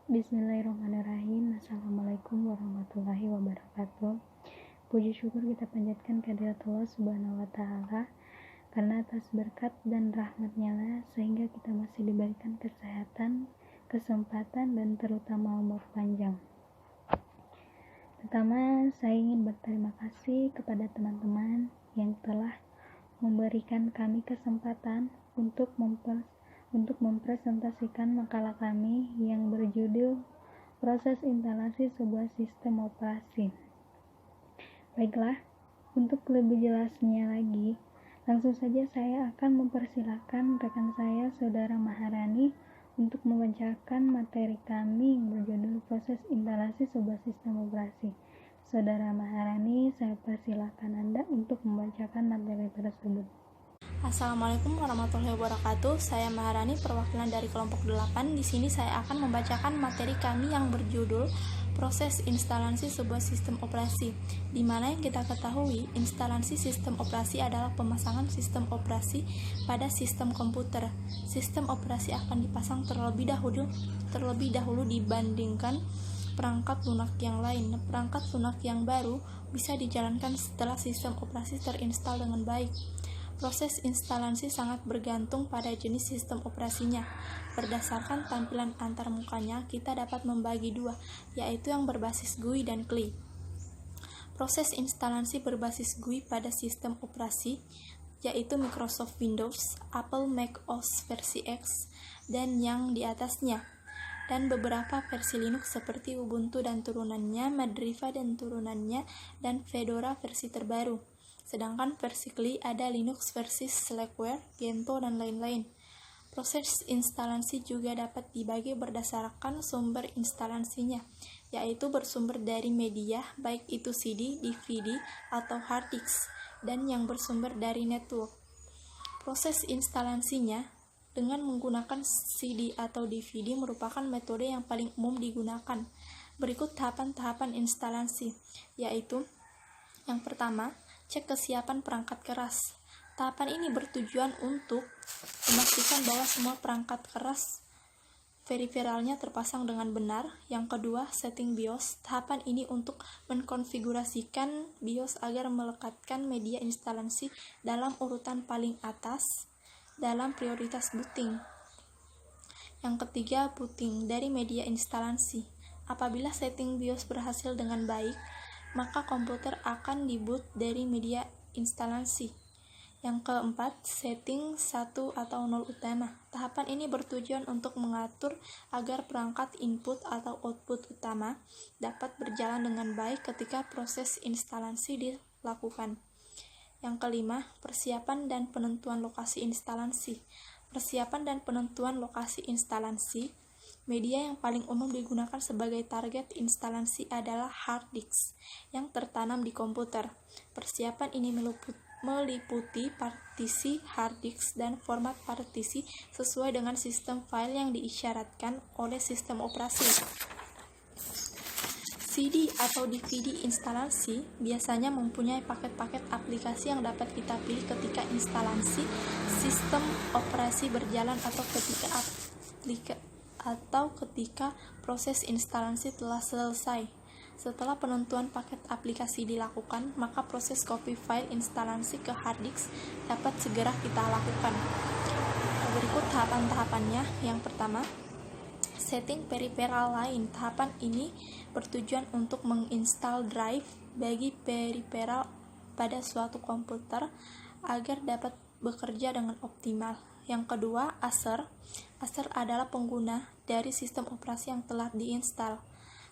Bismillahirrahmanirrahim. Assalamualaikum warahmatullahi wabarakatuh. Puji syukur kita panjatkan kehadirat Allah Subhanahu wa Ta'ala, karena atas berkat dan rahmatnya lah sehingga kita masih diberikan kesehatan, kesempatan, dan terutama umur panjang. Pertama, saya ingin berterima kasih kepada teman-teman yang telah memberikan kami kesempatan untuk mempresentasikan makalah kami yang berjudul Proses Instalasi Sebuah Sistem Operasi. Baiklah, untuk lebih jelasnya lagi, langsung saja saya akan mempersilahkan rekan saya, Saudara Maharani, untuk membacakan materi kami yang berjudul Proses Instalasi Sebuah Sistem Operasi. Saudara Maharani, saya persilahkan Anda untuk membacakan materi tersebut. Assalamualaikum warahmatullahi wabarakatuh. Saya Maharani, perwakilan dari kelompok 8. Di sini saya akan membacakan materi kami yang berjudul Proses Instalasi Sebuah Sistem Operasi, di mana yang kita ketahui, instalasi sistem operasi adalah pemasangan sistem operasi pada sistem komputer. Sistem operasi akan dipasang terlebih dahulu dibandingkan perangkat lunak yang lain. Perangkat lunak yang baru bisa dijalankan setelah sistem operasi terinstal dengan baik. Proses instalasi sangat bergantung pada jenis sistem operasinya. Berdasarkan tampilan antarmukanya, kita dapat membagi dua, yaitu yang berbasis GUI dan CLI. Proses instalasi berbasis GUI pada sistem operasi, yaitu Microsoft Windows, Apple macOS versi X, dan yang di atasnya, dan beberapa versi Linux seperti Ubuntu dan turunannya, Mandriva dan turunannya, dan Fedora versi terbaru. Sedangkan versi CLI ada Linux versi Slackware, Gentoo, dan lain-lain. Proses instalasi juga dapat dibagi berdasarkan sumber instalasinya, yaitu bersumber dari media, baik itu CD, DVD, atau hard disk, dan yang bersumber dari network. Proses instalasinya dengan menggunakan CD atau DVD merupakan metode yang paling umum digunakan. Berikut tahapan-tahapan instalasi, yaitu yang pertama, cek kesiapan perangkat keras. Tahapan ini bertujuan untuk memastikan bahwa semua perangkat keras periferalnya terpasang dengan benar. Yang kedua, setting BIOS. Tahapan ini untuk mengkonfigurasikan BIOS agar melekatkan media instalasi dalam urutan paling atas dalam prioritas booting. Yang ketiga, booting dari media instalasi. Apabila setting BIOS berhasil dengan baik, maka komputer akan diboot dari media instalasi. Yang keempat, setting 1 atau 0 utama. Tahapan ini bertujuan untuk mengatur agar perangkat input atau output utama dapat berjalan dengan baik ketika proses instalasi dilakukan. Yang kelima, persiapan dan penentuan lokasi instalasi. Persiapan dan penentuan lokasi instalasi. Media yang paling umum digunakan sebagai target instalasi adalah hard disk yang tertanam di komputer. Persiapan ini meliputi partisi hard disk dan format partisi sesuai dengan sistem file yang diisyaratkan oleh sistem operasi. CD atau DVD instalasi biasanya mempunyai paket-paket aplikasi yang dapat kita pilih ketika instalasi sistem operasi berjalan atau ketika proses instalasi telah selesai. Setelah penentuan paket aplikasi dilakukan, maka proses copy file instalasi ke hard disk dapat segera kita lakukan. Berikut tahapan-tahapannya. Yang pertama, setting periferal lain. Tahapan ini bertujuan untuk menginstal drive bagi periferal pada suatu komputer agar dapat bekerja dengan optimal. Yang kedua, user. User adalah pengguna dari sistem operasi yang telah diinstal.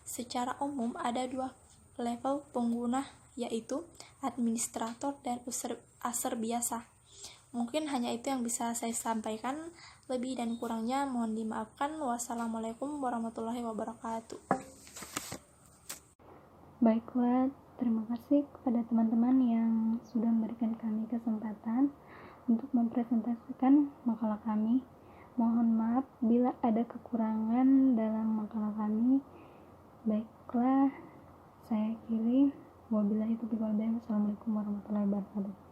Secara umum ada dua level pengguna, yaitu administrator dan user biasa. Mungkin hanya itu yang bisa saya sampaikan. Lebih dan kurangnya mohon dimaafkan. Wassalamualaikum warahmatullahi wabarakatuh. Baiklah, terima kasih kepada teman-teman yang sudah memberikan kami kesempatan untuk mempresentasikan makalah kami. Mohon maaf bila ada kekurangan dalam makalah kami. Baiklah, saya akhiri. Wabillahi taufiq wal hidayah. Wassalamualaikum warahmatullahi wabarakatuh.